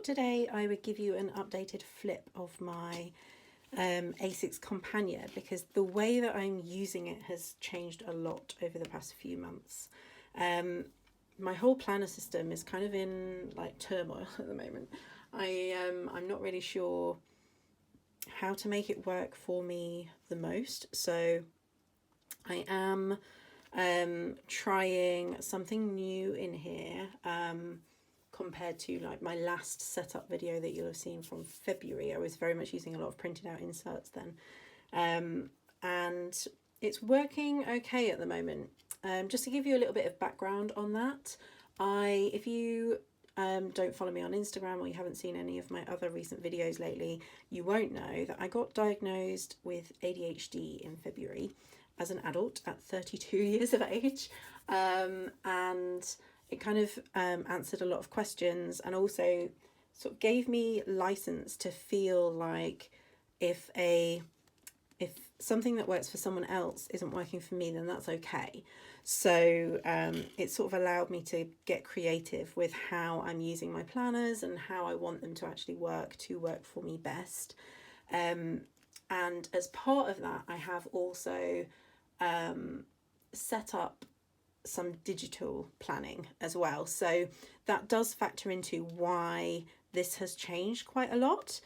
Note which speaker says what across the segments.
Speaker 1: today I would give you an updated flip of my A6 Compagna, because the way that I'm using it has changed a lot over the past few months. My whole planner system is kind of in like turmoil at the moment. I'm not really sure how to make it work for me the most, so I am trying something new in here compared to like my last setup video that you'll have seen from February. I was very much using a lot of printed out inserts then, and it's working okay at the moment. Just to give you a little bit of background on that, if you don't follow me on Instagram or you haven't seen any of my other recent videos lately, you won't know that I got diagnosed with ADHD in February as an adult at 32 years of age, and it kind of answered a lot of questions, and also sort of gave me license to feel like if something that works for someone else isn't working for me, then that's okay. So it sort of allowed me to get creative with how I'm using my planners and how I want them to actually work for me best. And as part of that, I have also set up some digital planning as well. So that does factor into why this has changed quite a lot.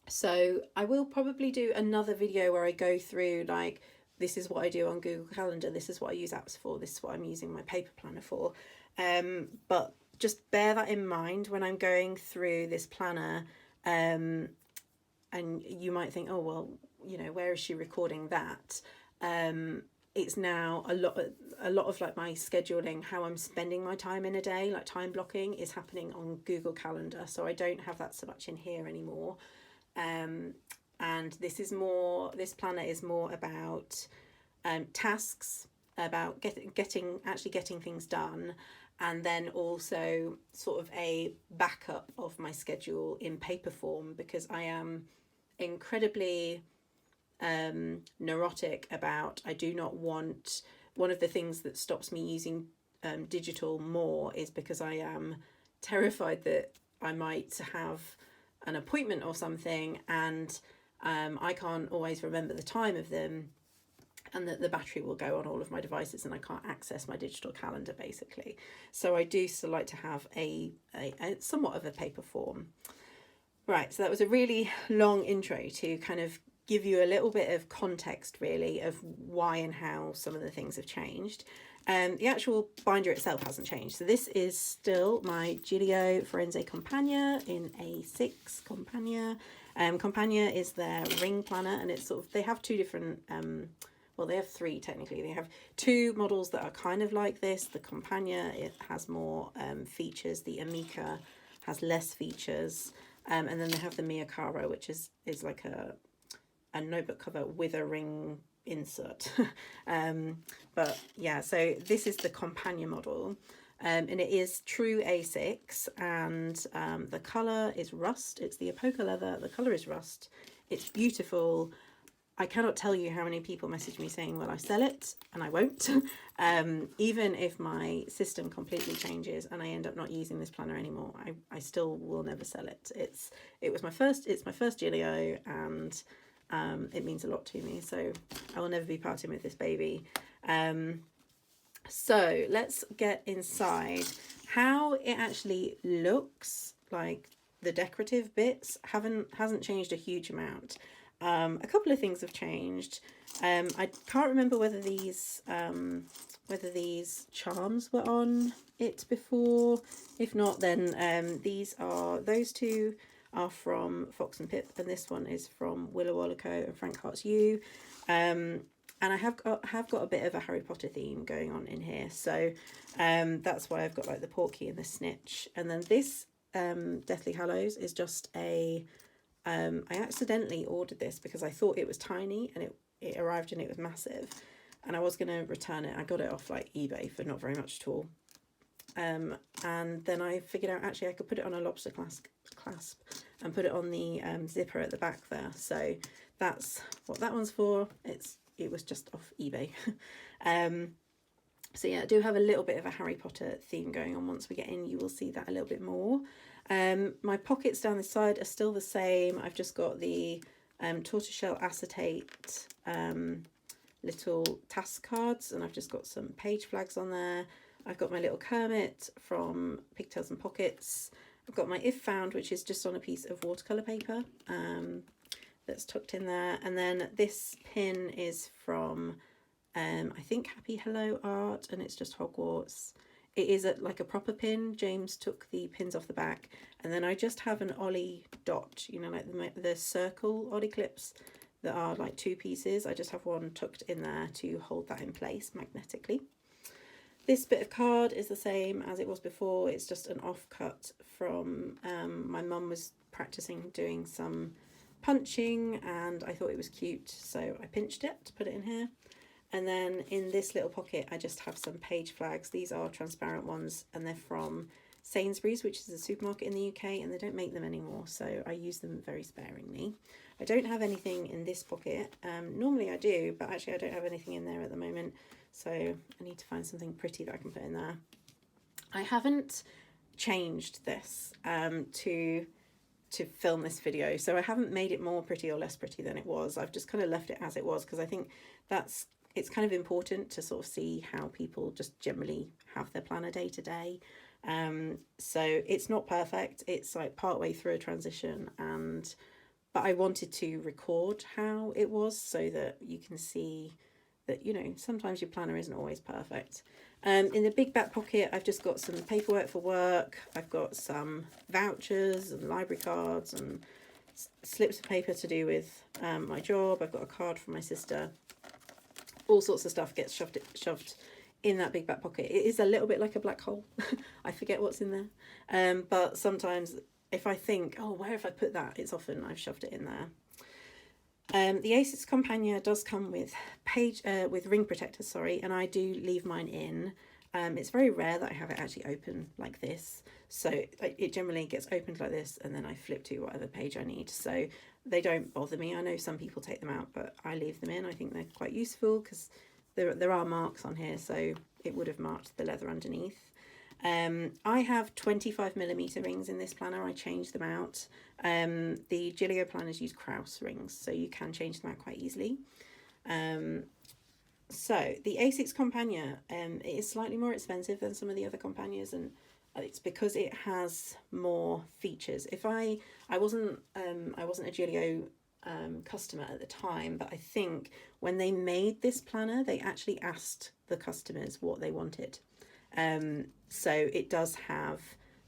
Speaker 1: So I will probably do another video where I go through like, this is what I do on Google Calendar, this is what I use apps for, this is what I'm using my paper planner for. But just bear that in mind when I'm going through this planner. And you might think, oh, well, you know, where is she recording that? It's now a lot of like my scheduling, how I'm spending my time in a day, like time blocking, is happening on Google Calendar. So I don't have that so much in here anymore. And this planner is more about tasks, about getting things done, and then also sort of a backup of my schedule in paper form, because I am incredibly neurotic about, I do not want, one of the things that stops me using digital more is because I am terrified that I might have an appointment or something and I can't always remember the time of them, and that the battery will go on all of my devices and I can't access my digital calendar basically. So I do still like to have a somewhat of a paper form. Right, so that was a really long intro to kind of give you a little bit of context really of why and how some of the things have changed. The actual binder itself hasn't changed. So this is still my Gillio Forense Compagna in A6 Compagna. Compagna is their ring planner, and it's sort of, they have two different, well, they have three technically. They have two models that are kind of like this. The Compagna, it has more features. The Amica has less features. And then they have the Mia Caro, which is like a notebook cover with a ring insert. But yeah, so this is the Compagna model, and it is true A6, and the colour is rust. It's the Apoca leather. The colour is rust. It's beautiful. I cannot tell you how many people message me saying, well, I sell it, and I won't. Even if my system completely changes and I end up not using this planner anymore, I still will never sell it. It's my first Gillio, and it means a lot to me, so I will never be parting with this baby. So let's get inside. How it actually looks, like the decorative bits hasn't changed a huge amount. A couple of things have changed. I can't remember whether these charms were on it before. If not, then those two are from Fox and Pip, and this one is from Willow Wallaco and Frank Hearts You. And I have got a bit of a Harry Potter theme going on in here, so that's why I've got like the Porky and the Snitch. And then this Deathly Hallows is just a I accidentally ordered this because I thought it was tiny, and it arrived and it was massive, and I was going to return it. I got it off like eBay for not very much at all. And then I figured out actually I could put it on a lobster clasp and put it on the zipper at the back there. So that's what that one's for. It was just off eBay. So yeah, I do have a little bit of a Harry Potter theme going on. Once we get in, you will see that a little bit more. My pockets down the side are still the same. I've just got the tortoiseshell acetate little task cards, and I've just got some page flags on there. I've got my little Kermit from Pigtails and Pockets. I've got my If Found, which is just on a piece of watercolour paper that's tucked in there. And then this pin is from, I think, Happy Hello Art, and it's just Hogwarts. It is like a proper pin. James took the pins off the back. And then I just have an Ollie dot, you know, like the circle Ollie clips that are like 2 pieces. I just have one tucked in there to hold that in place magnetically. This bit of card is the same as it was before. It's just an offcut from, my mum was practicing doing some punching and I thought it was cute, so I pinched it to put it in here. And then in this little pocket, I just have some page flags. These are transparent ones and they're from Sainsbury's, which is a supermarket in the UK, and they don't make them anymore, so I use them very sparingly. I don't have anything in this pocket. Normally I do, but actually I don't have anything in there at the moment. So I need to find something pretty that I can put in there. I haven't changed this to film this video. So I haven't made it more pretty or less pretty than it was. I've just kind of left it as it was because I think it's kind of important to sort of see how people just generally have their planner day to day. So it's not perfect. It's like partway through a transition, but I wanted to record how it was so that you can see that, you know, sometimes your planner isn't always perfect. In the big back pocket, I've just got some paperwork for work. I've got some vouchers and library cards and slips of paper to do with my job. I've got a card from my sister. All sorts of stuff gets shoved in that big back pocket. It is a little bit like a black hole. I forget what's in there. But sometimes if I think, oh, where have I put that? It's often I've shoved it in there. The A6 Compagna does come with ring protectors, sorry, and I do leave mine in. It's very rare that I have it actually open like this, so it generally gets opened like this and then I flip to whatever page I need, so they don't bother me. I know some people take them out, but I leave them in. I think they're quite useful because there are marks on here, so it would have marked the leather underneath. I have 25mm rings in this planner. I change them out. The Gillio planners use Krauss rings, so you can change them out quite easily. So the A6 Compagna, it is slightly more expensive than some of the other Compagnas, and it's because it has more features. I wasn't a Gillio customer at the time, but I think when they made this planner, they actually asked the customers what they wanted. So it does have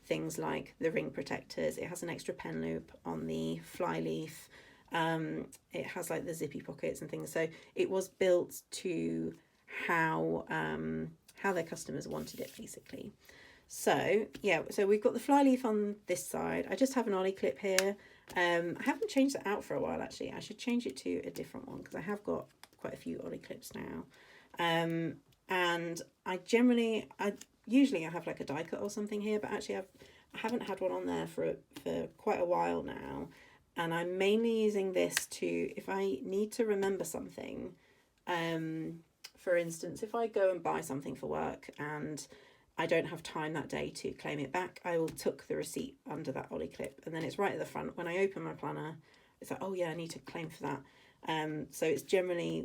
Speaker 1: things like the ring protectors. It has an extra pen loop on the flyleaf. It has like the zippy pockets and things. So it was built to how their customers wanted it, basically. So yeah, so we've got the flyleaf on this side. I just have an Ollie clip here. I haven't changed it out for a while, actually. I should change it to a different one because I have got quite a few Ollie clips now. And I usually have like a die cut or something here, but actually I haven't had one on there for quite a while now, and I'm mainly using this to, if I need to remember something, for instance, if I go and buy something for work and I don't have time that day to claim it back, I will tuck the receipt under that Ollie clip, and then it's right at the front. When I open my planner, it's like, oh yeah, I need to claim for that. So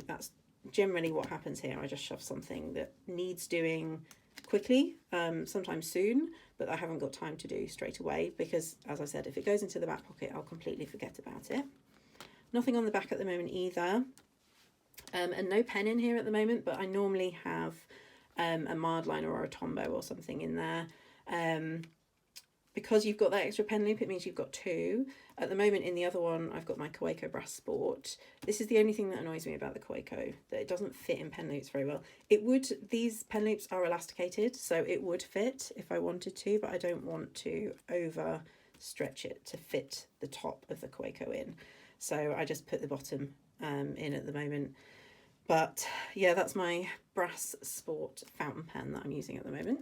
Speaker 1: that's generally what happens here. I just shove something that needs doing quickly, sometimes soon, but I haven't got time to do straight away because, as I said, if it goes into the back pocket, I'll completely forget about it. Nothing on the back at the moment either, and no pen in here at the moment, but I normally have a mild liner or a Tombow or something in there. Because you've got that extra pen loop, it means you've got 2. At the moment in the other one, I've got my Kaweco Brass Sport. This is the only thing that annoys me about the Kaweco, that it doesn't fit in pen loops very well. These pen loops are elasticated, so it would fit if I wanted to, but I don't want to over stretch it to fit the top of the Kaweco in. So I just put the bottom in at the moment. But yeah, that's my Brass Sport fountain pen that I'm using at the moment.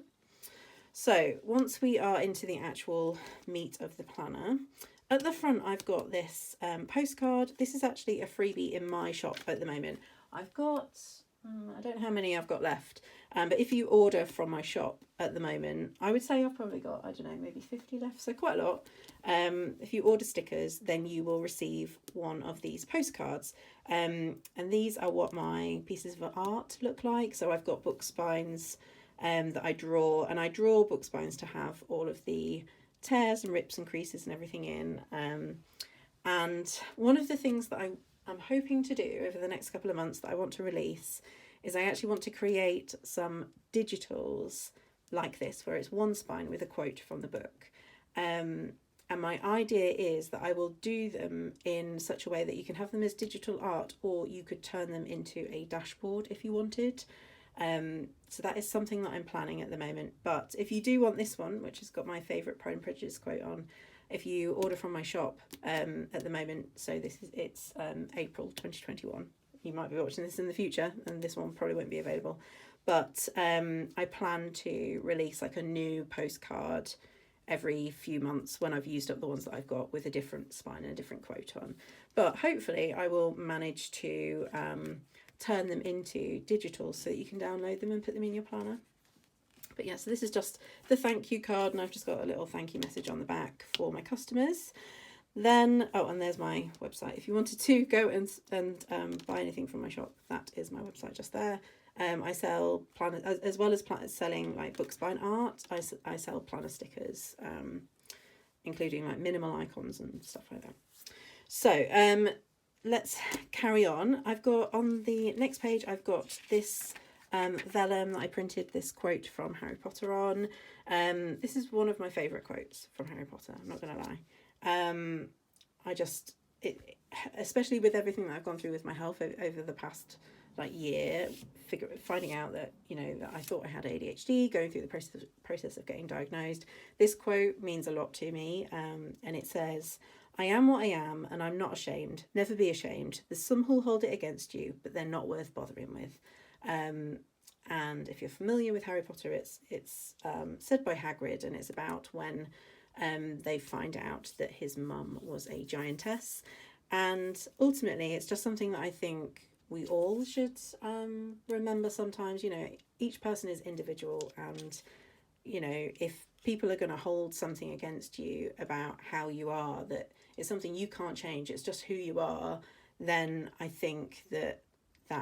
Speaker 1: So once we are into the actual meat of the planner, at the front I've got this postcard. This is actually a freebie in my shop at the moment. I've got I don't know how many I've got left, but if you order from my shop at the moment, I would say I've probably got, I don't know, maybe 50 left, so quite a lot. If you order stickers, then you will receive one of these postcards, and these are what my pieces of art look like. So I've got book spines that I draw, and I draw book spines to have all of the tears and rips and creases and everything in. And one of the things that I'm hoping to do over the next couple of months that I want to release is I actually want to create some digitals like this, where it's one spine with a quote from the book. And my idea is that I will do them in such a way that you can have them as digital art, or you could turn them into a dashboard if you wanted. So that is something that I'm planning at the moment. But if you do want this one, which has got my favourite Pride and Prejudice quote on, if you order from my shop at the moment, so it's April 2021. You might be watching this in the future, and this one probably won't be available. But I plan to release like a new postcard every few months when I've used up the ones that I've got, with a different spine and a different quote on. But hopefully I will manage to turn them into digital so that you can download them and put them in your planner. But yeah, so this is just the thank you card, and I've just got a little thank you message on the back for my customers. Then, oh, and there's my website. If you wanted to go and buy anything from my shop, that is my website just there. I sell planner, as well as selling like book spine art. I sell planner stickers, including like minimal icons and stuff like that. So let's carry on. I've got on the next page, I've got this vellum that I printed this quote from Harry Potter on. This is one of my favourite quotes from Harry Potter, I'm not going to lie. Especially with everything that I've gone through with my health over the past like year, finding out that, you know, that I thought I had ADHD, going through the process of getting diagnosed. This quote means a lot to me, and it says, "I am what I am, and I'm not ashamed. Never be ashamed. There's some who'll hold it against you, but they're not worth bothering with." And if you're familiar with Harry Potter, it's said by Hagrid, and it's about when they find out that his mum was a giantess. And ultimately, it's just something that I think we all should remember sometimes. You know, each person is individual, and, you know, if people are going to hold something against you about how you are, that it's something you can't change, it's just who you are, then I think that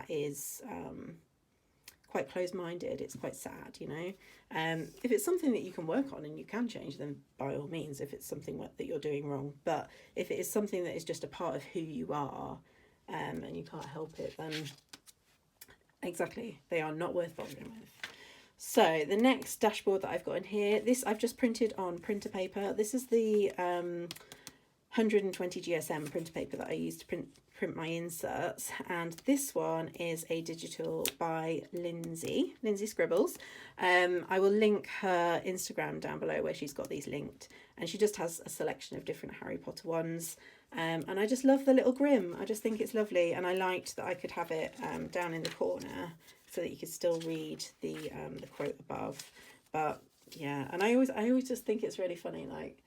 Speaker 1: is quite closed-minded. It's quite sad, you know. If it's something that you can work on and you can change, then by all means, if it's something that you're doing wrong. But if it is something that is just a part of who you are, and you can't help it, then exactly, they are not worth bothering with. So the next dashboard that I've got in here, this I've just printed on printer paper. This is the 120 GSM printer paper that I use to print my inserts, and this one is a digital by Lindsay Scribbles. I will link her Instagram down below where she's got these linked, and she just has a selection of different Harry Potter ones, and I just love the little grim. I just think it's lovely, and I liked that I could have it down in the corner so that you could still read the quote above. But yeah, and I always just think it's really funny, like,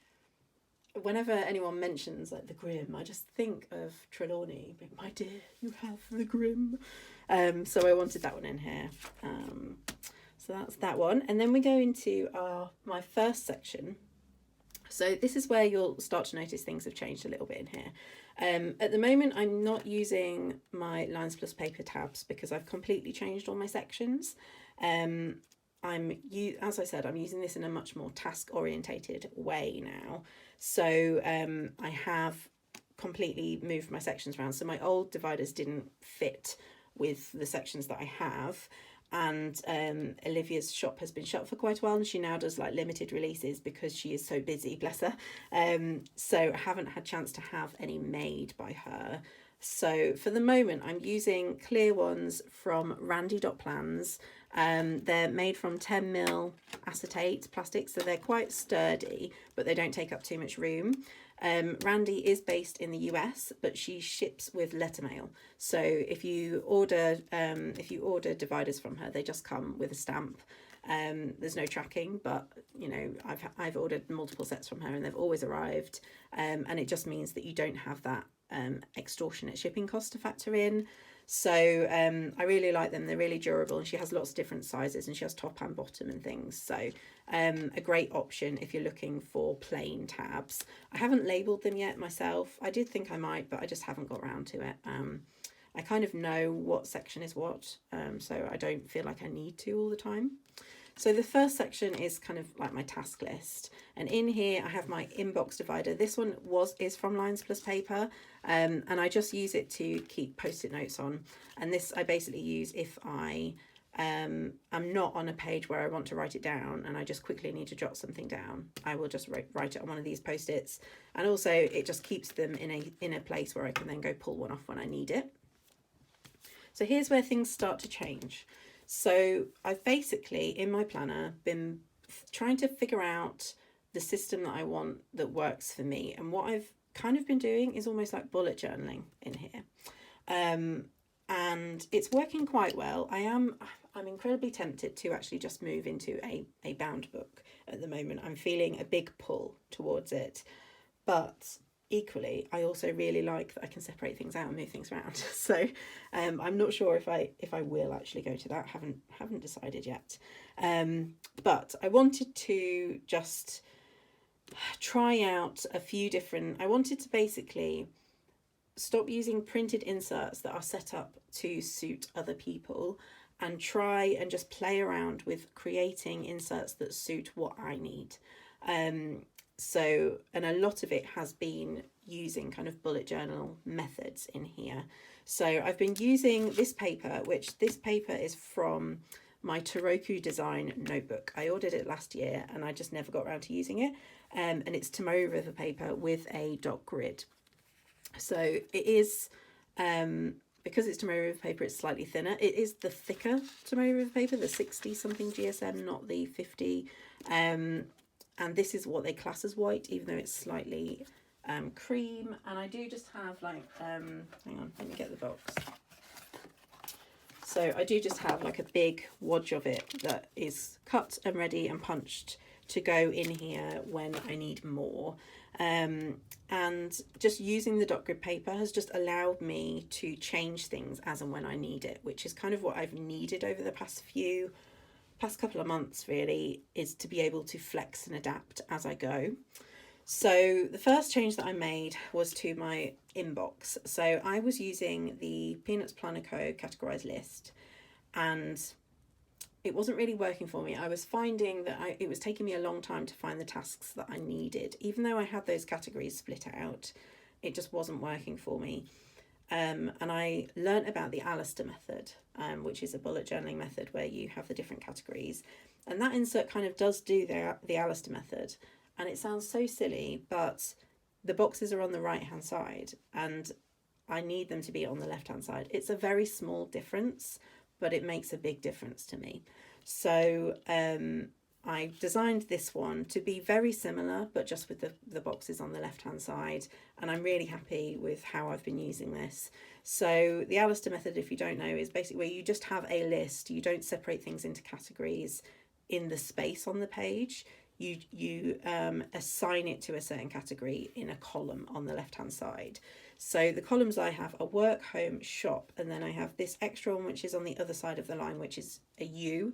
Speaker 1: whenever anyone mentions like the grim, I just think of Trelawney. My dear, you have the grim. So I wanted that one in here. So that's that one. And then we go into my first section. So this is where you'll start to notice things have changed a little bit in here. At the moment, I'm not using my Lines Plus paper tabs because I've completely changed all my sections. As I said, I'm using this in a much more task orientated way now. So I have completely moved my sections around. So my old dividers didn't fit with the sections that I have. And Olivia's shop has been shut for quite a while, and she now does like limited releases because she is so busy, bless her. So I haven't had a chance to have any made by her. So for the moment, I'm using clear ones from Randy.plans. They're made from 10mm acetate plastic, so they're quite sturdy, but they don't take up too much room. Randy is based in the US, but she ships with letter mail. So if you order dividers from her, they just come with a stamp. There's no tracking, but you know, I've ordered multiple sets from her and they've always arrived. And it just means that you don't have that extortionate shipping cost to factor in. So I really like them. They're really durable, and she has lots of different sizes, and she has top and bottom and things. So a great option if you're looking for plain tabs. I haven't labelled them yet myself. I did think I might, but I just haven't got around to it. I kind of know what section is what, so I don't feel like I need to all the time. So the first section is kind of like my task list, and in here I have my inbox divider. This one is from Lines Plus Paper, and I just use it to keep post-it notes on. And this I basically use if I'm not on a page where I want to write it down and I just quickly need to jot something down. I will just write it on one of these post-its, and also it just keeps them in a place where I can then go pull one off when I need it. So here's where things start to change. So I've basically, in my planner, been trying to figure out the system that I want that works for me. And what I've kind of been doing is almost like bullet journaling in here. And it's working quite well. I'm incredibly tempted to actually just move into a bound book at the moment. I'm feeling a big pull towards it. But equally, I also really like that I can separate things out and move things around. So I'm not sure if I will actually go to that. Haven't decided yet. But I wanted to just try out a few different. I wanted to basically stop using printed inserts that are set up to suit other people, and try and just play around with creating inserts that suit what I need. So, and a lot of it has been using kind of bullet journal methods in here. So I've been using this paper, which this paper is from my Toroku Design notebook. I ordered it last year and I just never got around to using it. And it's Tomoe River paper with a dot grid. So it is, because it's Tomoe River paper, it's slightly thinner. It is the thicker Tomoe River paper, the 60 something GSM, not the 50. And this is what they class as white, even though it's slightly cream. And I do just have like, hang on, let me get the box. So I do just have like a big wodge of it that is cut and ready and punched to go in here when I need more. And just using the dot grid paper has just allowed me to change things as and when I need it, which is kind of what I've needed over the past couple of months, really, is to be able to flex and adapt as I go. So the first change that I made was to my inbox. So I was using the Peanuts Planner Co. categorized list, and it wasn't really working for me. I was finding that it was taking me a long time to find the tasks that I needed. Even though I had those categories split out, it just wasn't working for me. And I learnt about the Alistair method, which is a bullet journaling method where you have the different categories. And that insert kind of does do the Alistair method. And it sounds so silly, but the boxes are on the right-hand side and I need them to be on the left-hand side. It's a very small difference, but it makes a big difference to me. So I designed this one to be very similar, but just with the boxes on the left-hand side. And I'm really happy with how I've been using this. So the Alistair method, if you don't know, is basically where you just have a list. You don't separate things into categories in the space on the page. You assign it to a certain category in a column on the left-hand side. So the columns I have are work, home, shop, and then I have this extra one which is on the other side of the line, which is a U,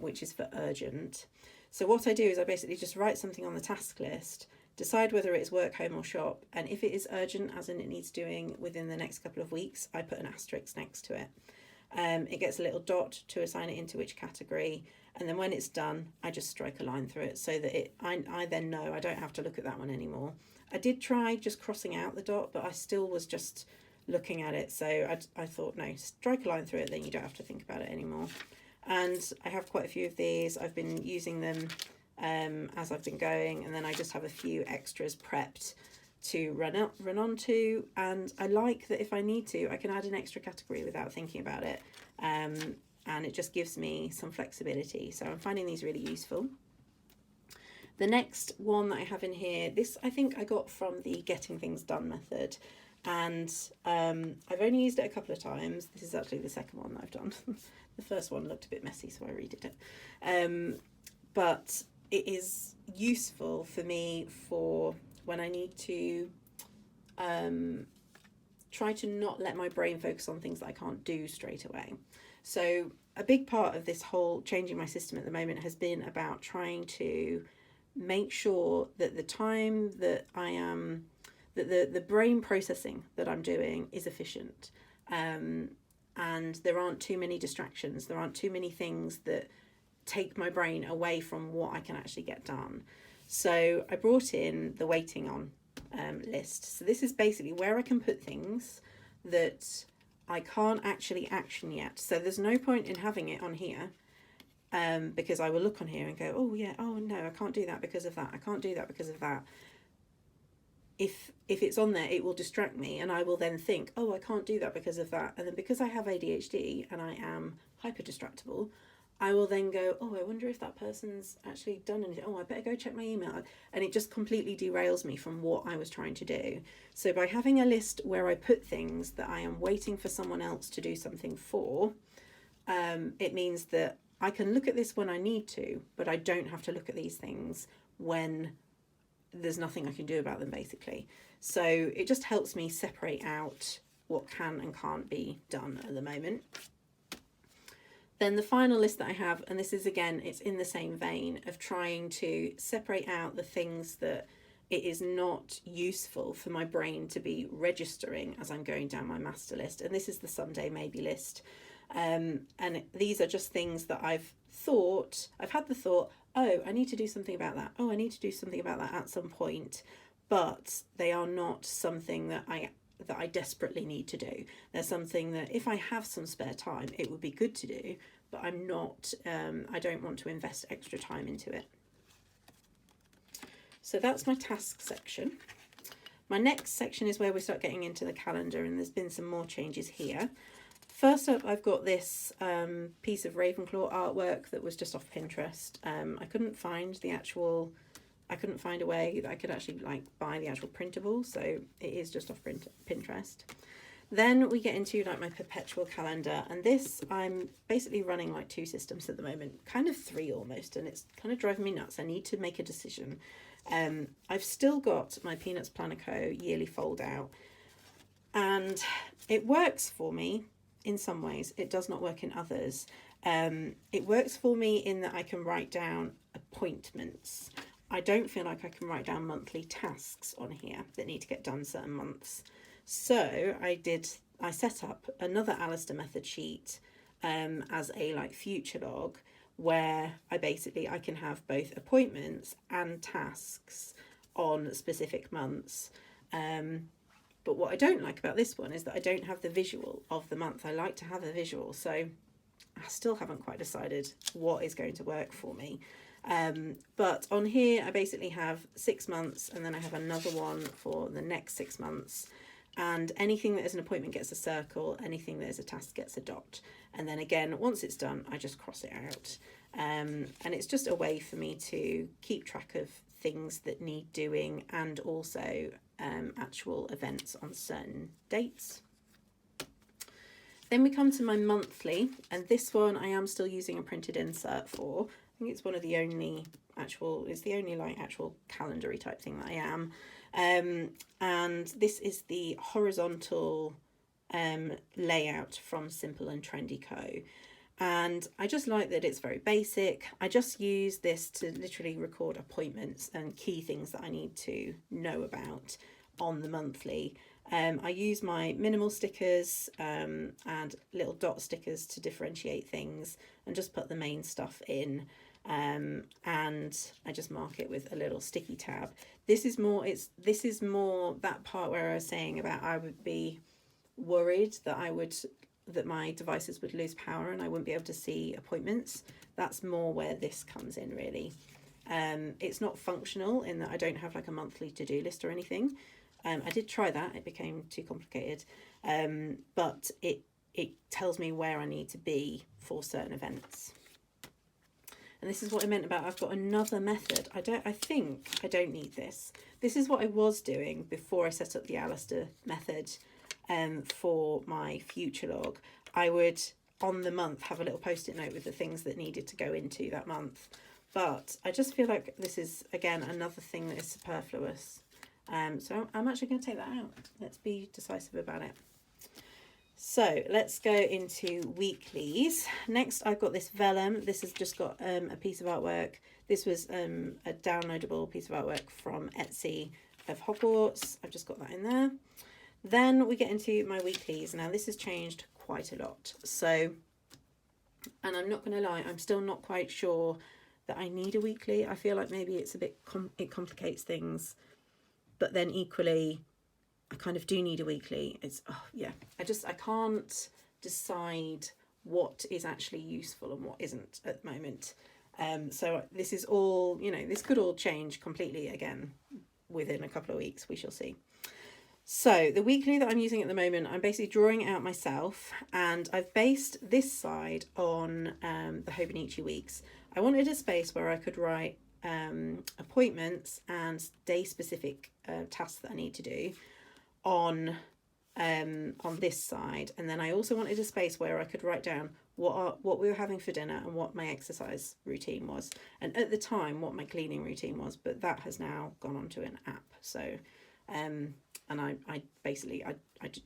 Speaker 1: which is for urgent. So what I do is I basically just write something on the task list, decide whether it's work, home or shop, and if it is urgent, as in it needs doing within the next couple of weeks, I put an asterisk next to it. It gets a little dot to assign it into which category, and then when it's done, I just strike a line through it so that I then know I don't have to look at that one anymore. I did try just crossing out the dot, but I still was just looking at it, so I thought, no, strike a line through it, then you don't have to think about it anymore. And I have quite a few of these. I've been using them as I've been going, and then I just have a few extras prepped to run on to, and I like that if I need to, I can add an extra category without thinking about it, and it just gives me some flexibility. So I'm finding these really useful. The next one that I have in here, this I think I got from the Getting Things Done method, and I've only used it a couple of times. This is actually the second one that I've done. The first one looked a bit messy, so I redid it. But it is useful for me for when I need to try to not let my brain focus on things that I can't do straight away. So a big part of this whole changing my system at the moment has been about trying to make sure that the time that I am, that the brain processing that I'm doing is efficient. And there aren't too many distractions. There aren't too many things that take my brain away from what I can actually get done. So I brought in the waiting on list. So this is basically where I can put things that I can't actually action yet. So there's no point in having it on here, because I will look on here and go, oh yeah, oh no, I can't do that because of that. I can't do that because of that. If it's on there, it will distract me, and I will then think, oh, I can't do that because of that. And then because I have ADHD and I am hyper distractible, I will then go, oh, I wonder if that person's actually done anything. Oh, I better go check my email. And it just completely derails me from what I was trying to do. So by having a list where I put things that I am waiting for someone else to do something for, it means that I can look at this when I need to, but I don't have to look at these things when there's nothing I can do about them, basically. So it just helps me separate out what can and can't be done at the moment. Then the final list that I have, and this is again, it's in the same vein of trying to separate out the things that it is not useful for my brain to be registering as I'm going down my master list. And this is the someday maybe list. And these are just things that I've had the thought, oh, I need to do something about that. Oh, I need to do something about that at some point. But they are not something that I desperately need to do. There's something that if I have some spare time, it would be good to do, but I'm not, I don't want to invest extra time into it. So that's my task section. My next section is where we start getting into the calendar, and there's been some more changes here. First up, I've got this piece of Ravenclaw artwork that was just off Pinterest. I couldn't find a way that I could actually buy the actual printable, so it is just off Pinterest. Then we get into my perpetual calendar, and this I'm basically running two systems at the moment, kind of three almost, and it's kind of driving me nuts. I need to make a decision. I've still got my Peanuts Planner Co. yearly fold out, and it works for me in some ways. It does not work in others. It works for me in that I can write down appointments. I don't feel like I can write down monthly tasks on here that need to get done certain months. So I set up another Alistair method sheet as a future log, where I can have both appointments and tasks on specific months. But what I don't like about this one is that I don't have the visual of the month. I like to have a visual, so I still haven't quite decided what is going to work for me. But on here, I basically have 6 months, and then I have another one for the next 6 months. And anything that is an appointment gets a circle, anything that is a task gets a dot. And then again, once it's done, I just cross it out. And it's just a way for me to keep track of things that need doing, and also actual events on certain dates. Then we come to my monthly, and this one I am still using a printed insert for. I think it's one of the only actual calendar-y type thing that I am. And this is the horizontal layout from Simple and Trendy Co. And I just like that it's very basic. I just use this to literally record appointments and key things that I need to know about on the monthly. I use my minimal stickers and little dot stickers to differentiate things, and just put the main stuff in. And I just mark it with a little sticky tab. This is more that part where I was saying about I would be worried that my devices would lose power and I wouldn't be able to see appointments. That's more where this comes in, really. It's not functional in that I don't have a monthly to-do list or anything. I did try that, it became too complicated, but it tells me where I need to be for certain events. And this is what I meant about I've got another method. I think I don't need this. This is what I was doing before I set up the Alistair method for my future log. I would, on the month, have a little post-it note with the things that needed to go into that month. But I just feel like this is, again, another thing that is superfluous. So I'm actually going to take that out. Let's be decisive about it. So let's go into weeklies. Next, I've got this vellum. This has just got a piece of artwork. This was a downloadable piece of artwork from Etsy of Hogwarts. I've just got that in there. Then we get into my weeklies. Now this has changed quite a lot. So, and I'm not going to lie, I'm still not quite sure that I need a weekly. I feel like maybe it's a bit, it complicates things. But then equally, I kind of do need a weekly. It's, oh yeah, I can't decide what is actually useful and what isn't at the moment. So this is all, you know, this could all change completely again within a couple of weeks. We shall see. So the weekly that I'm using at the moment, I'm basically drawing it out myself, and I've based this side on the Hobonichi weeks. I wanted a space where I could write appointments and day specific tasks that I need to do on this side, and then I also wanted a space where I could write down what we were having for dinner and what my exercise routine was, and at the time what my cleaning routine was, but that has now gone onto an app. So and I basically I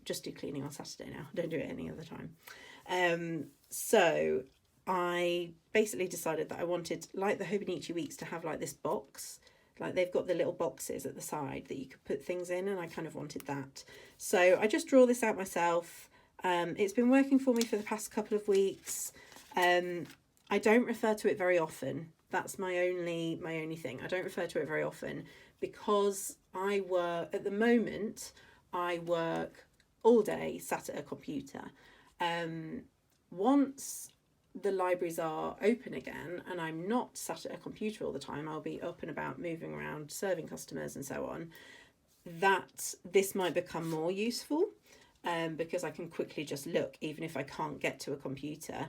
Speaker 1: just do cleaning on Saturday now. I don't do it any other time. So I basically decided that I wanted, like the Hobonichi weeks, to have like this box. Like they've got the little boxes at the side that you could put things in, and I kind of wanted that. So I just draw this out myself. It's been working for me for the past couple of weeks. I don't refer to it very often. That's my only thing. I don't refer to it very often because at the moment, I work all day sat at a computer. Once the libraries are open again and I'm not sat at a computer all the time, I'll be up and about, moving around, serving customers and so on, that this might become more useful because I can quickly just look even if I can't get to a computer.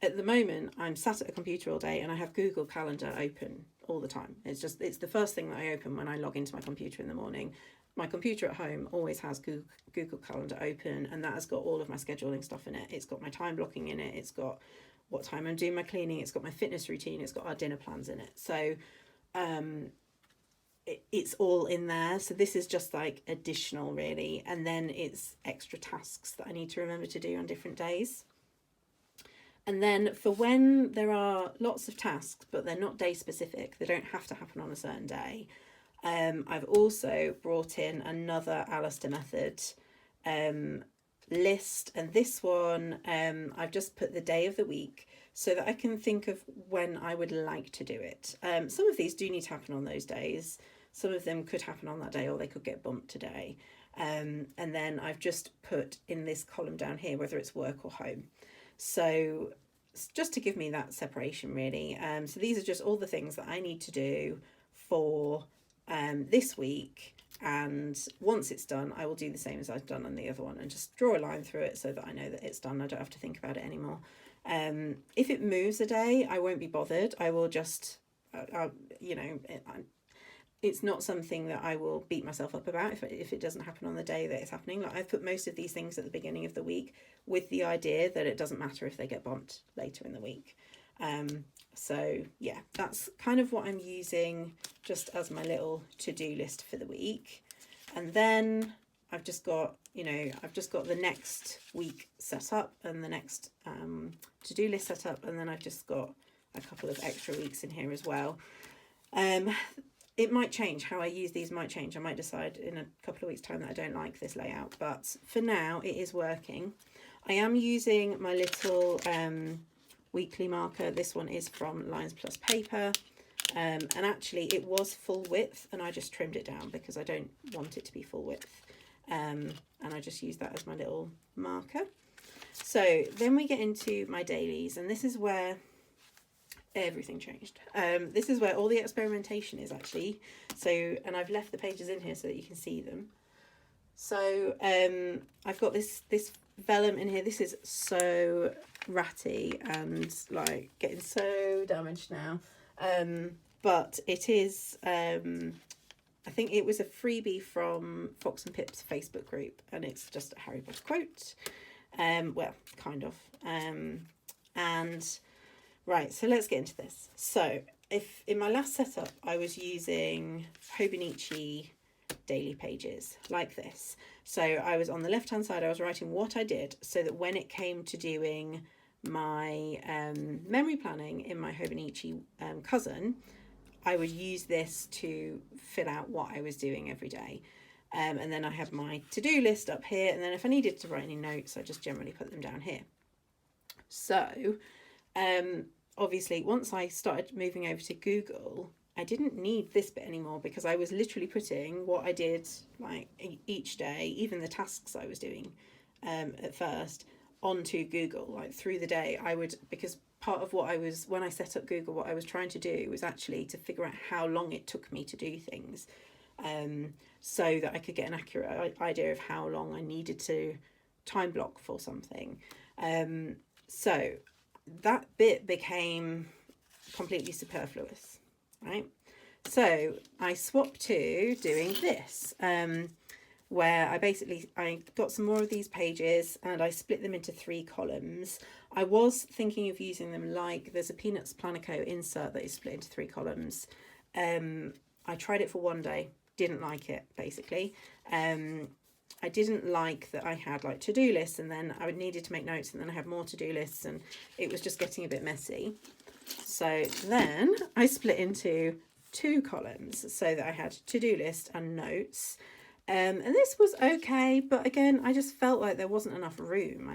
Speaker 1: At the moment, I'm sat at a computer all day and I have Google Calendar open all the time. It's the first thing that I open when I log into my computer in the morning. My computer at home always has Google Calendar open, and that has got all of my scheduling stuff in it. It's got my time blocking in it. It's got what time I'm doing my cleaning. It's got my fitness routine. It's got our dinner plans in it. So it's all in there. So this is just like additional really. And then it's extra tasks that I need to remember to do on different days. And then for when there are lots of tasks, but they're not day specific, they don't have to happen on a certain day. I've also brought in another Alistair Method list, and this one I've just put the day of the week so that I can think of when I would like to do it. Some of these do need to happen on those days. Some of them could happen on that day, or they could get bumped today. And then I've just put in this column down here whether it's work or home. So just to give me that separation really. So these are just all the things that I need to do for this week, and once it's done I will do the same as I've done on the other one and just draw a line through it so that I know that it's done. I don't have to think about it anymore. If it moves a day, I won't be bothered. I will just you know, it's not something that I will beat myself up about if it doesn't happen on the day that it's happening. Like I've put most of these things at the beginning of the week with the idea that it doesn't matter if they get bumped later in the week. So yeah, that's kind of what I'm using just as my little to-do list for the week. And then I've just got, you know, I've just got the next week set up and the next to-do list set up, and then I've just got a couple of extra weeks in here as well. It might change, how I use these might change. I might decide in a couple of weeks' time that I don't like this layout, but for now it is working. I am using my little weekly marker. This one is from Lines Plus Paper, and actually it was full width and I just trimmed it down because I don't want it to be full width, and I just use that as my little marker. So then we get into my dailies, and this is where everything changed. This is where all the experimentation is actually. So, and I've left the pages in here so that you can see them. So I've got this vellum in here. This is so ratty and like getting so damaged now, but it is I think it was a freebie from Fox and Pip's Facebook group, and it's just a Harry Potter quote, well kind of, and right, so let's get into this. So if in my last setup I was using Hobonichi daily pages like this. So I was on the left hand side, I was writing what I did, so that when it came to doing my memory planning in my Hobonichi cousin, I would use this to fill out what I was doing every day. And then I had my to-do list up here, and then if I needed to write any notes, I just generally put them down here. So obviously once I started moving over to Google, I didn't need this bit anymore, because I was literally putting what I did like each day, even the tasks I was doing at first, onto Google. Like through the day I would, because part of what I was, when I set up Google, what I was trying to do was actually to figure out how long it took me to do things, so that I could get an accurate idea of how long I needed to time block for something. So that bit became completely superfluous, right? So I swapped to doing this, where I got some more of these pages and I split them into 3 columns. I was thinking of using them like, there's a Peanuts Planner Co insert that is split into 3 columns. I tried it for one day, didn't like it, basically. I didn't like that I had like to-do lists, and then I needed to make notes, and then I had more to-do lists, and it was just getting a bit messy. So then I split into 2 columns so that I had to-do list and notes. And this was okay, but again, I just felt like there wasn't enough room.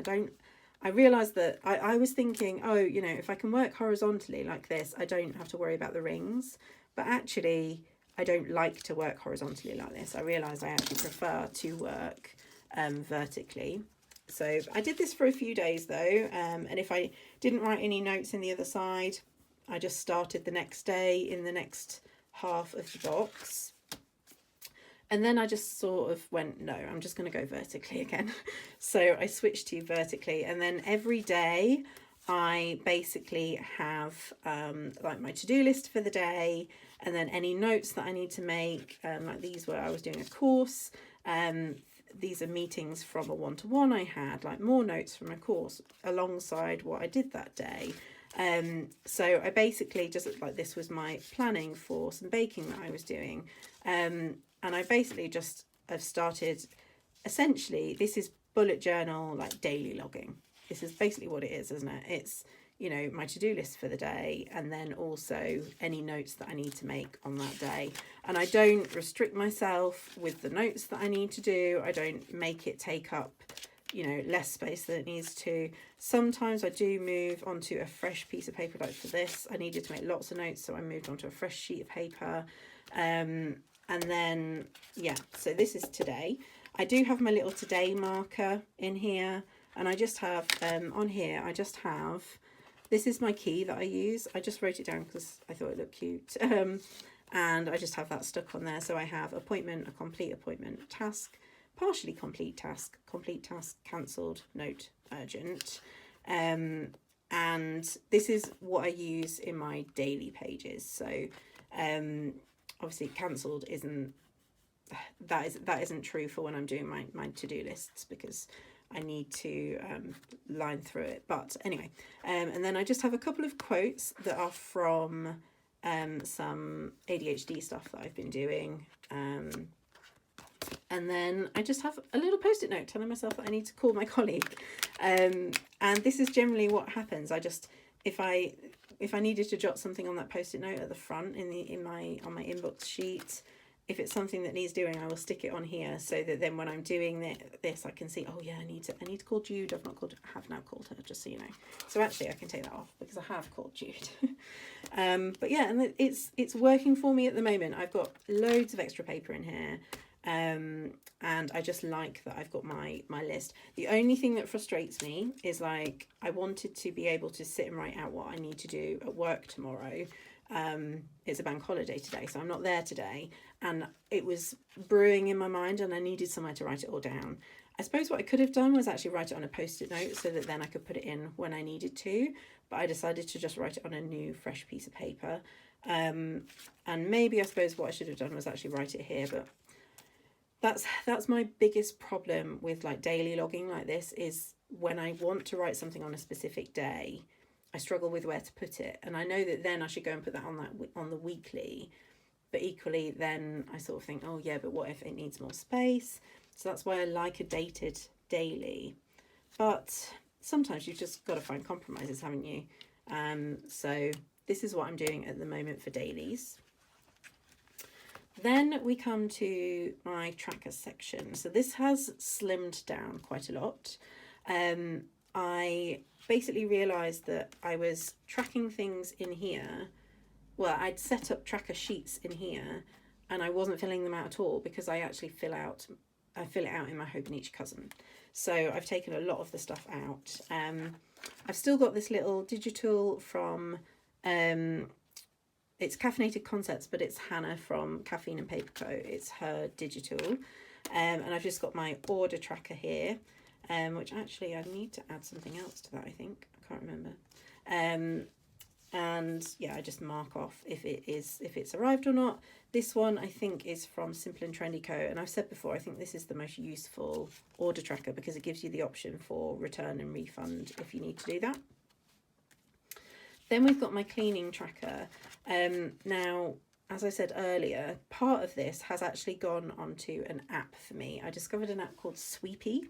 Speaker 1: I realised that I was thinking, oh, you know, if I can work horizontally like this, I don't have to worry about the rings. But actually, I don't like to work horizontally like this. I realised I actually prefer to work vertically. So I did this for a few days though, and if I didn't write any notes in the other side, I just started the next day in the next half of the box. And then I just sort of went, no, I'm just going to go vertically again. So I switched to vertically, and then every day I basically have like my to-do list for the day, and then any notes that I need to make, like these where I was doing a course. These are meetings from a one-to-one I had, like more notes from a course alongside what I did that day. So I basically just, like, this was my planning for some baking that I was doing. And I basically just have started, essentially, this is bullet journal, like daily logging. This is basically what it is, isn't it? It's, you know, my to-do list for the day, and then also any notes that I need to make on that day. And I don't restrict myself with the notes that I need to do. I don't make it take up, you know, less space than it needs to. Sometimes I do move onto a fresh piece of paper, like for this. I needed to make lots of notes, so I moved onto a fresh sheet of paper. And then, yeah, so this is today. I do have my little today marker in here, and I just have, on here, I just have, this is my key that I use. I just wrote it down because I thought it looked cute. And I just have that stuck on there. So I have appointment, a complete appointment, task, partially complete task, cancelled, note, urgent. And this is what I use in my daily pages. So, obviously cancelled isn't, that isn't true for when I'm doing my to-do lists, because I need to line through it. But anyway, and then I just have a couple of quotes that are from some ADHD stuff that I've been doing. And then I just have a little post-it note telling myself that I need to call my colleague. And this is generally what happens. I just, if I needed to jot something on that post-it note at the front on my inbox sheet, if it's something that needs doing, I will stick it on here, so that then when I'm doing this, I can see, oh yeah, I need to call Jude. I have now called her, just so you know. So actually I can take that off because I have called Jude. But yeah, and it's working for me at the moment. I've got loads of extra paper in here. And I just like that I've got my list. The only thing that frustrates me is, like, I wanted to be able to sit and write out what I need to do at work tomorrow. It's a bank holiday today, so I'm not there today, and it was brewing in my mind and I needed somewhere to write it all down. I suppose what I could have done was actually write it on a post-it note so that then I could put it in when I needed to, but I decided to just write it on a new fresh piece of paper. And maybe I suppose what I should have done was actually write it here, but that's my biggest problem with like daily logging like this, is when I want to write something on a specific day, I struggle with where to put it. And I know that then I should go and put that on the weekly, but equally then I sort of think, oh yeah, but what if it needs more space? So that's why I like a dated daily. But sometimes you've just got to find compromises, haven't you? So this is what I'm doing at the moment for dailies. Then we come to my tracker section. So this has slimmed down quite a lot. I basically realised that I was tracking things in here. Well, I'd set up tracker sheets in here and I wasn't filling them out at all because I actually fill it out in my Hope in Each Cousin. So I've taken a lot of the stuff out. I've still got this little digital from, it's Caffeinated Concepts, but it's Hannah from Caffeine and Paper Co. It's her digital. And I've just got my order tracker here, which actually I need to add something else to that, I think. I can't remember. And yeah, I just mark off if it's arrived or not. This one I think is from Simple and Trendy Co. And I've said before, I think this is the most useful order tracker because it gives you the option for return and refund if you need to do that. Then we've got my cleaning tracker. Now, as I said earlier, part of this has actually gone onto an app for me. I discovered an app called Sweepy,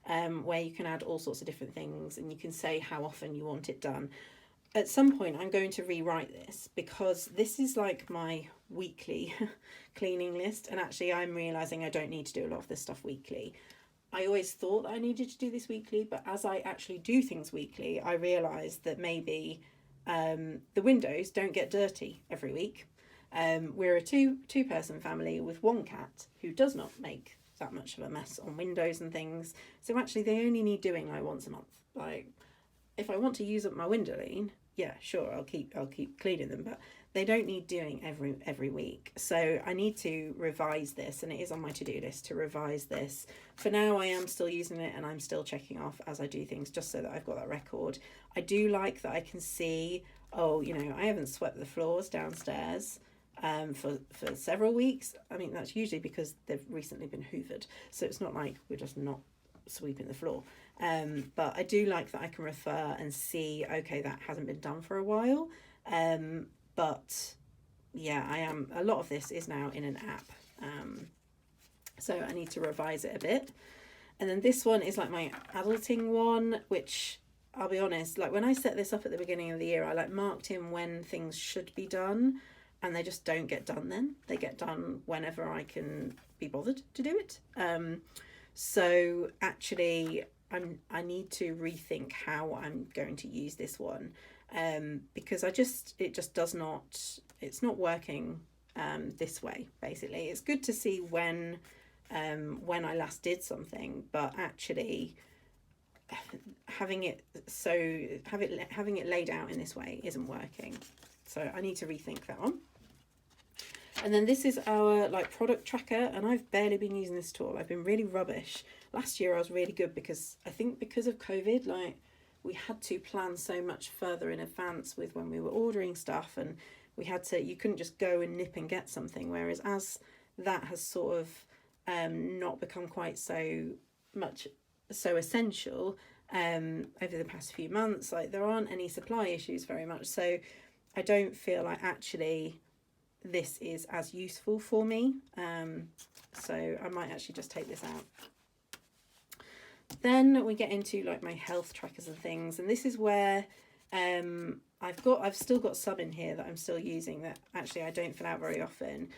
Speaker 1: where you can add all sorts of different things and you can say how often you want it done. At some point, I'm going to rewrite this because this is like my weekly cleaning list. And actually, I'm realising I don't need to do a lot of this stuff weekly. I always thought that I needed to do this weekly, but as I actually do things weekly, I realised that maybe the windows don't get dirty every week. We're a two-person family with one cat who does not make that much of a mess on windows and things. So actually, they only need doing like once a month. Like, if I want to use up my window lean, yeah, sure, I'll keep cleaning them, but they don't need doing every week. So I need to revise this, and it is on my to-do list to revise this. For now, I am still using it, and I'm still checking off as I do things, just so that I've got that record. I do like that I can see, oh, you know, I haven't swept the floors downstairs for several weeks. I mean, that's usually because they've recently been hoovered, so it's not like we're just not sweeping the floor. But I do like that I can refer and see, okay, that hasn't been done for a while. But yeah, a lot of this is now in an app. So I need to revise it a bit. And then this one is like my adulting one, which I'll be honest, like when I set this up at the beginning of the year, I like marked in when things should be done and they just don't get done then. They get done whenever I can be bothered to do it. So actually I need to rethink how I'm going to use this one, because it's not working this way. Basically, it's good to see when I last did something, but actually having it laid out in this way isn't working. So I need to rethink that one. And then this is our like product tracker, and I've barely been using this tool. I've been really rubbish. Last year I was really good because I think because of COVID, like we had to plan so much further in advance with when we were ordering stuff, and you couldn't just go and nip and get something. Whereas as that has sort of not become quite so essential over the past few months, like there aren't any supply issues very much. So I don't feel like actually this is as useful for me. So I might actually just take this out. Then we get into like my health trackers and things, and this is where I've still got some in here that I'm still using that actually I don't fill out very often,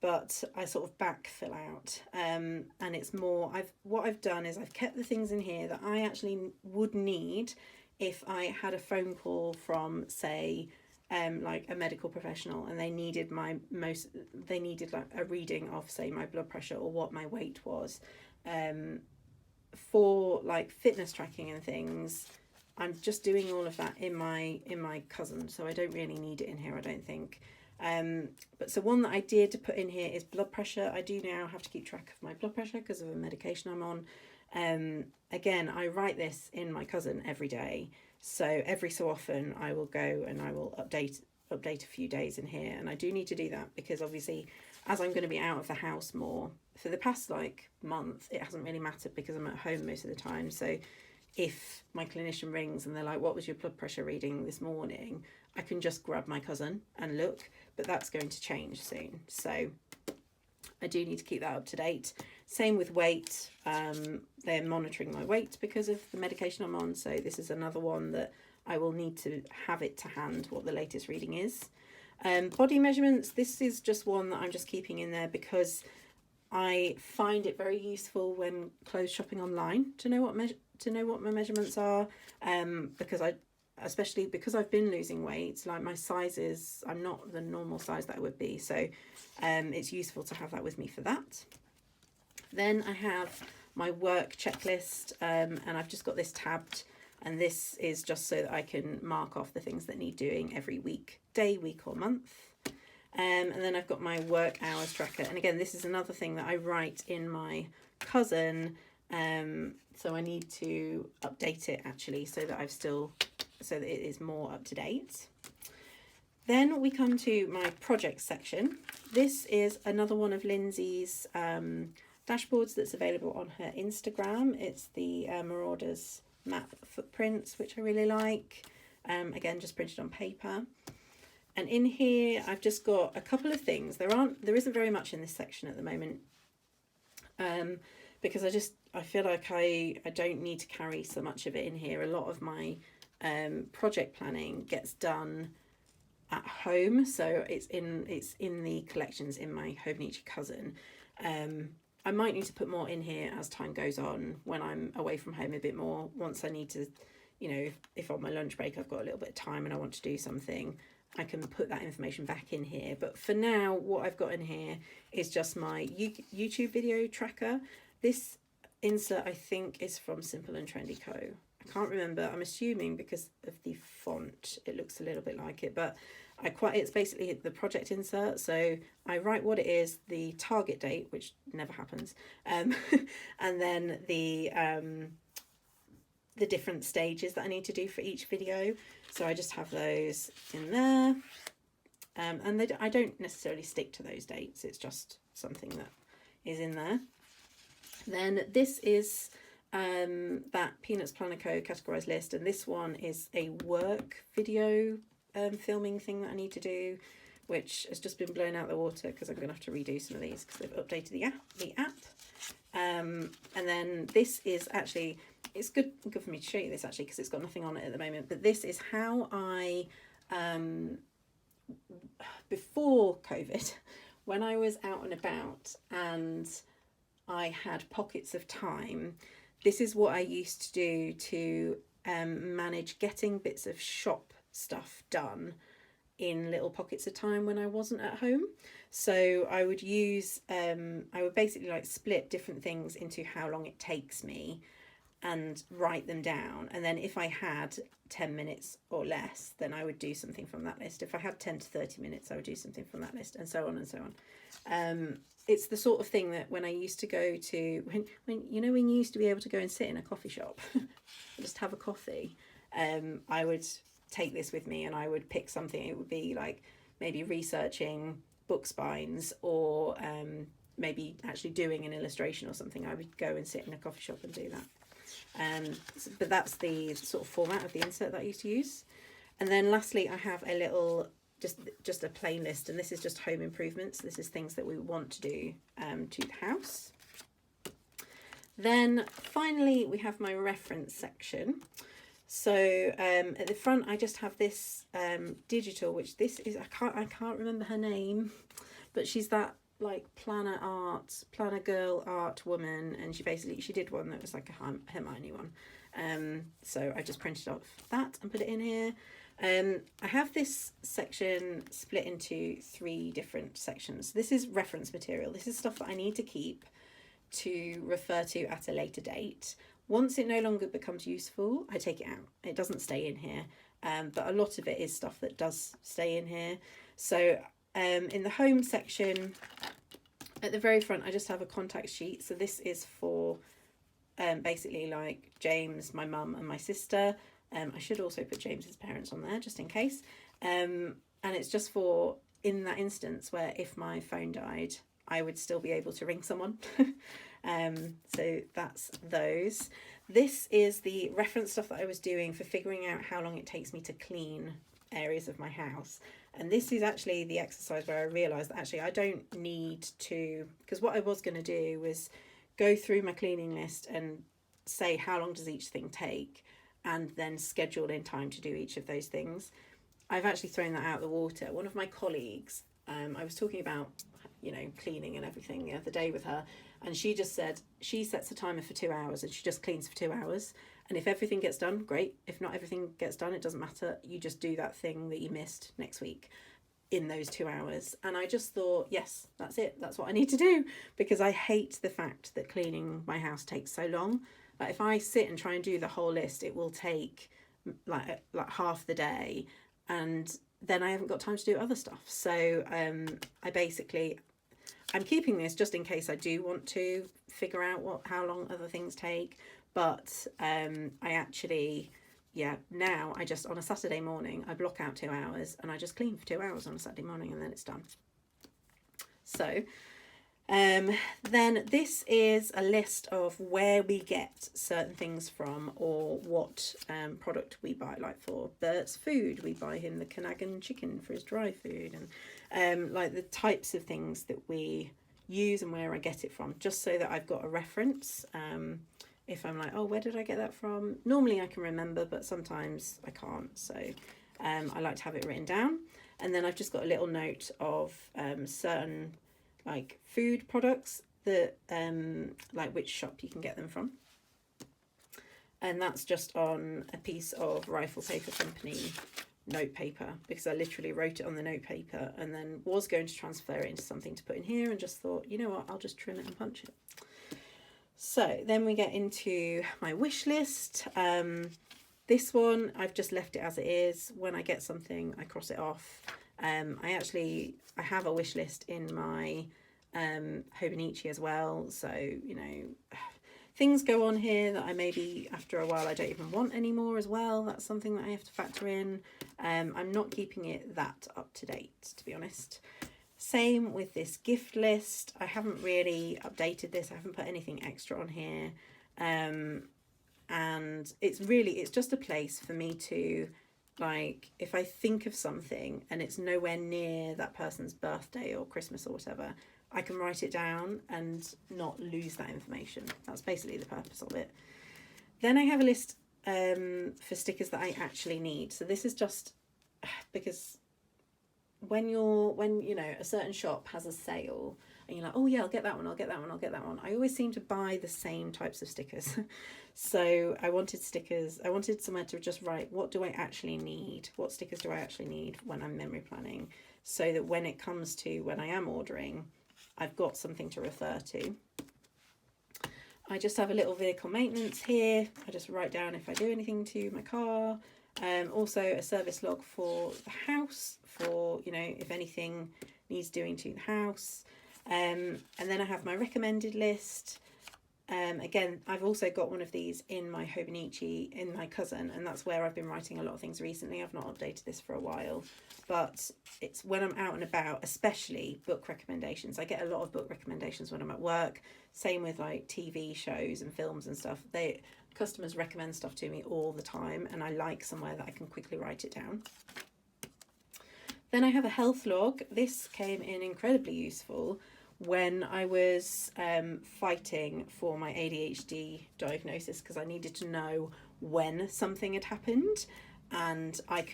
Speaker 1: but I sort of backfill out. And it's more, what I've done is I've kept the things in here that I actually would need if I had a phone call from, say, like a medical professional, and they needed like a reading of, say, my blood pressure or what my weight was. For like fitness tracking and things, I'm just doing all of that in my cousin, so I don't really need it in here, I don't think. But so one that I did put in here is blood pressure. I do now have to keep track of my blood pressure because of a medication I'm on. Again, I write this in my cousin every day, so every so often I will go and I will update a few days in here, and I do need to do that because obviously as I'm going to be out of the house more for the past like month, it hasn't really mattered because I'm at home most of the time. So if my clinician rings and they're like, what was your blood pressure reading this morning, I can just grab my cousin and look, but that's going to change soon. So I do need to keep that up to date. Same with weight. They're monitoring my weight because of the medication I'm on. So this is another one that I will need to have it to hand, what the latest reading is. Body measurements. This is just one that I'm just keeping in there because I find it very useful when clothes shopping online to know what my measurements are. Because especially because I've been losing weight, like my sizes, I'm not the normal size that I would be. So it's useful to have that with me for that. Then I have my work checklist, and I've just got this tabbed, and this is just so that I can mark off the things that need doing every week, day, week or month. And then I've got my work hours tracker. And again, this is another thing that I write in my cousin. So I need to update it actually so that so that it is more up to date. Then we come to my project section. This is another one of Lindsay's dashboards that's available on her Instagram. It's the Marauders map footprints, which I really like. Again, just printed on paper. And in here, I've just got a couple of things. There isn't very much in this section at the moment, because I feel like I don't need to carry so much of it in here. A lot of my project planning gets done at home, so it's in the collections in my Hobonichi cousin. I might need to put more in here as time goes on when I'm away from home a bit more. Once I need to, if on my lunch break I've got a little bit of time and I want to do something, I can put that information back in here. But for now, what I've got in here is just my YouTube video tracker. This insert, I think, is from Simple and Trendy Co. I can't remember. I'm assuming because of the font, it looks a little bit like it, but it's basically the project insert. So I write what it is, the target date, which never happens, and then the different stages that I need to do for each video. So I just have those in there, and I don't necessarily stick to those dates. It's just something that is in there. Then this is that Peanuts Planner Co. categorized list, and this one is a work video filming thing that I need to do, which has just been blown out the water because I'm going to have to redo some of these because they've updated the app. And then this is actually, it's good for me to show you this actually because it's got nothing on it at the moment, but this is how I, before COVID, when I was out and about and I had pockets of time, this is what I used to do to manage getting bits of shop stuff done in little pockets of time when I wasn't at home. So I would use, I would basically like split different things into how long it takes me and write them down. And then if I had 10 minutes or less, then I would do something from that list. If I had 10 to 30 minutes, I would do something from that list, and so on and so on. It's the sort of thing that when I used to go to, when you used to be able to go and sit in a coffee shop, just have a coffee, I would take this with me and I would pick something. It would be like maybe researching book spines or maybe actually doing an illustration or something. I would go and sit in a coffee shop and do that. But that's the sort of format of the insert that I used to use. And then lastly, I have a little, just a plain list, and this is just home improvements. This is things that we want to do to the house. Then finally, we have my reference section. So at the front, I just have this digital, which this is, I can't remember her name, but she's that like planner girl art woman, and she did one that was like a Hermione one. So I just printed off that and put it in here. I have this section split into 3 different sections. This is reference material. This is stuff that I need to keep to refer to at a later date. Once it no longer becomes useful, I take it out. It doesn't stay in here, but a lot of it is stuff that does stay in here. So in the home section, at the very front, I just have a contact sheet. So this is for basically like James, my mum and my sister. I should also put James's parents on there just in case. And it's just for in that instance where if my phone died, I would still be able to ring someone. So that's those. This is the reference stuff that I was doing for figuring out how long it takes me to clean areas of my house. And this is actually the exercise where I realised that actually I don't need to, because what I was going to do was go through my cleaning list and say how long does each thing take, and then schedule in time to do each of those things. I've actually thrown that out of the water. One of my colleagues, I was talking about, cleaning and everything the other day with her, and she just said she sets a timer for 2 hours and she just cleans for 2 hours. And if everything gets done, great. If not everything gets done, it doesn't matter. You just do that thing that you missed next week in those 2 hours. And I just thought, yes, that's it. That's what I need to do, because I hate the fact that cleaning my house takes so long. Like if I sit and try and do the whole list, it will take like half the day, and then I haven't got time to do other stuff. So I'm keeping this just in case I do want to figure out how long other things take. But now I just, on a Saturday morning, I block out 2 hours and I just clean for 2 hours on a Saturday morning, and then it's done. So then this is a list of where we get certain things from, or what product we buy. Like for Bert's food, we buy him the Canagan chicken for his dry food, and like the types of things that we use and where I get it from, just so that I've got a reference. If I'm like, oh, where did I get that from? Normally I can remember, but sometimes I can't. So I like to have it written down. And then I've just got a little note of certain like food products that like which shop you can get them from. And that's just on a piece of Rifle Paper Company note paper, because I literally wrote it on the note paper and then was going to transfer it into something to put in here, and just thought, you know what, I'll just trim it and punch it. So then we get into my wish list. This one, I've just left it as it is. When I get something, I cross it off. I have a wish list in my Hobonichi as well. So, things go on here that I maybe after a while I don't even want anymore as well. That's something that I have to factor in. I'm not keeping it that up to date, to be honest. Same with this gift list. I haven't really updated this. I haven't put anything extra on here. And it's just a place for me to, like, if I think of something and it's nowhere near that person's birthday or Christmas or whatever, I can write it down and not lose that information. That's basically the purpose of it. Then I have a list for stickers that I actually need. So this is just because when a certain shop has a sale and you're like, oh yeah, I'll get that one, I'll get that one, I'll get that one. I always seem to buy the same types of stickers. So I wanted stickers. I wanted somewhere to just write, what do I actually need? What stickers do I actually need when I'm memory planning? So that when it comes to when I am ordering, I've got something to refer to. I just have a little vehicle maintenance here. I just write down if I do anything to my car. Also a service log for the house, for, if anything needs doing to the house. And then I have my recommended list. Again, I've also got one of these in my Hobonichi, in my cousin, and that's where I've been writing a lot of things recently. I've not updated this for a while, but it's when I'm out and about, especially book recommendations. I get a lot of book recommendations when I'm at work. Same with like TV shows and films and stuff. Customers recommend stuff to me all the time, and I like somewhere that I can quickly write it down. Then I have a health log. This came in incredibly useful when I was fighting for my ADHD diagnosis, because I needed to know when something had happened, and I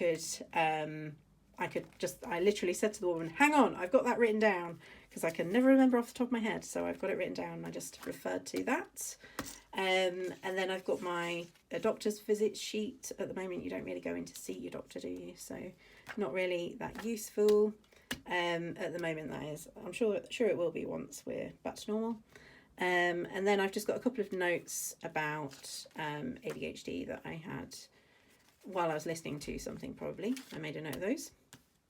Speaker 1: literally said to the woman, hang on, I've got that written down, because I can never remember off the top of my head, so I've got it written down and I just referred to that. And then I've got my doctor's visit sheet. At the moment you don't really go in to see your doctor, do you? So not really that useful. At the moment, that is. I'm sure it will be once we're back to normal. And then I've just got a couple of notes about ADHD that I had while I was listening to something, probably. I made a note of those.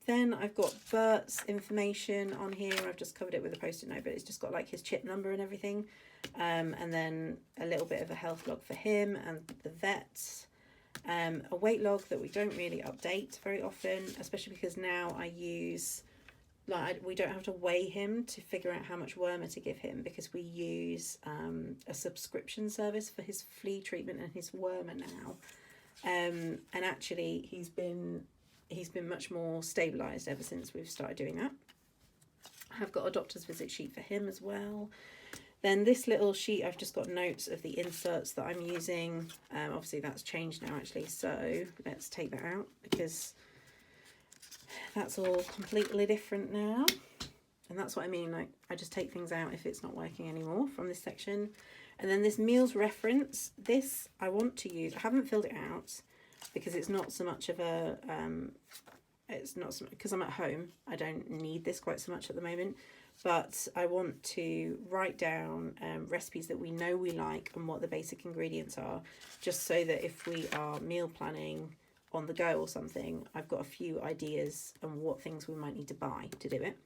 Speaker 1: Then I've got Bert's information on here. I've just covered it with a post-it note, but it's just got like his chip number and everything. And then a little bit of a health log for him and the vet. A weight log that we don't really update very often, especially because now I use, we don't have to weigh him to figure out how much wormer to give him, because we use a subscription service for his flea treatment and his wormer now. And actually he's been he's been much more stabilised ever since we've started doing that. I have got a doctor's visit sheet for him as well. Then this little sheet, I've just got notes of the inserts that I'm using. Obviously that's changed now actually, so let's take that out because that's all completely different now. And that's what I mean, like I just take things out if it's not working anymore from this section. And then this meals reference, this I want to use. I haven't filled it out because it's not so much of a, because I'm at home, I don't need this quite so much at the moment. But I want to write down recipes that we know we like and what the basic ingredients are, just so that if we are meal planning on the go or something, I've got a few ideas on what things we might need to buy to do it.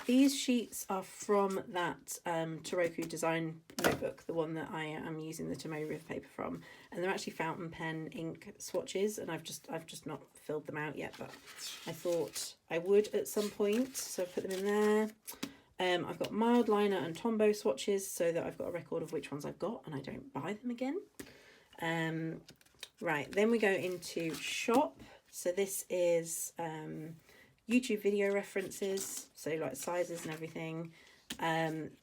Speaker 1: These sheets are from that Toroku design notebook, the one that I am using the Tomoe River paper from, and they're actually fountain pen ink swatches, and I've just not filled them out yet, but I thought I would at some point, so I put them in there. I've got mild liner and Tombow swatches so that I've got a record of which ones I've got and I don't buy them again. Right, then we go into shop. So this is YouTube video references, so like sizes and everything.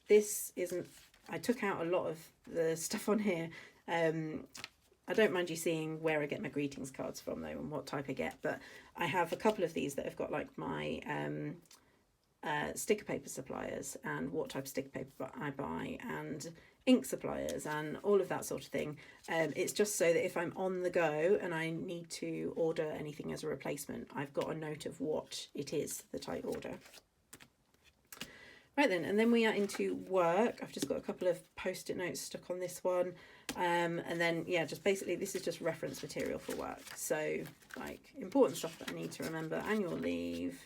Speaker 1: This isn't, I took out a lot of the stuff on here. I don't mind you seeing where I get my greetings cards from though and what type I get, but I have a couple of these that have got like my sticker paper suppliers and what type of sticker paper I buy and ink suppliers and all of that sort of thing. It's just so that if I'm on the go and I need to order anything as a replacement, I've got a note of what it is that I order. Right then, and then we are into work. I've just got a couple of post-it notes stuck on this one. And then, yeah, just basically this is just reference material for work. So like important stuff that I need to remember, annual leave,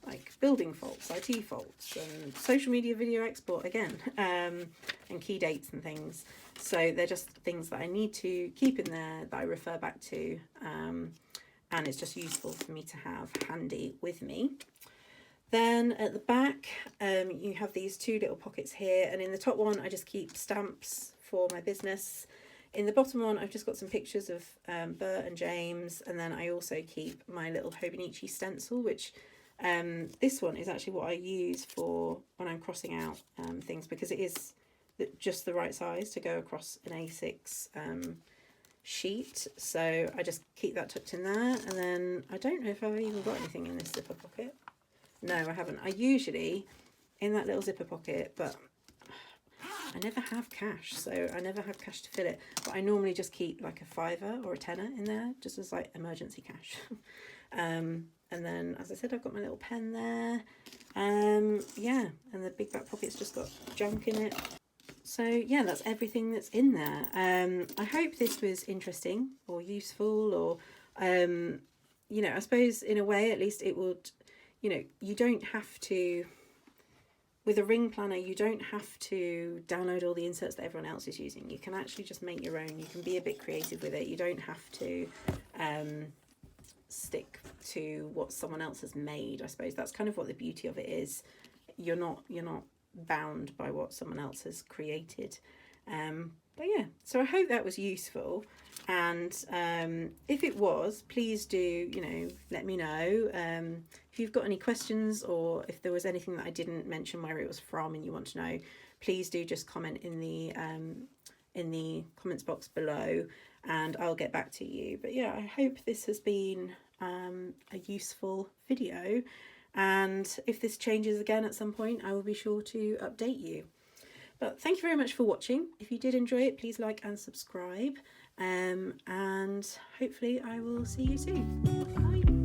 Speaker 1: like building faults, IT faults, and social media video export again, and key dates and things. So they're just things that I need to keep in there that I refer back to, and it's just useful for me to have handy with me. Then at the back, you have these two little pockets here, and in the top one I just keep stamps for my business. In the bottom one I've just got some pictures of Bert and James, and then I also keep my little Hobonichi stencil, which this one is actually what I use for when I'm crossing out things, because it is just the right size to go across an A6 sheet. So I just keep that tucked in there, and then I don't know if I've even got anything in this zipper pocket. No, I haven't. I usually in that little zipper pocket, but I never have cash, so I never have cash to fill it. But I normally just keep like a £5 or a £10 in there, just as like emergency cash. And then, as I said, I've got my little pen there. Yeah, and the big back pocket's just got junk in it. So yeah, that's everything that's in there. I hope this was interesting or useful, or you know, I suppose in a way at least it would, you know, you don't have to, with a ring planner, you don't have to download all the inserts that everyone else is using. You can actually just make your own. You can be a bit creative with it. You don't have to stick to what someone else has made. I suppose that's kind of what the beauty of it is. You're not bound by what someone else has created. But yeah, so I hope that was useful. And if it was, please do, you know, let me know. If you've got any questions, or if there was anything that I didn't mention where it was from and you want to know, please do just comment in the comments box below, and I'll get back to you. But yeah, I hope this has been a useful video, and if this changes again at some point, I will be sure to update you. But thank you very much for watching. If you did enjoy it, please like and subscribe, and hopefully I will see you soon. Bye.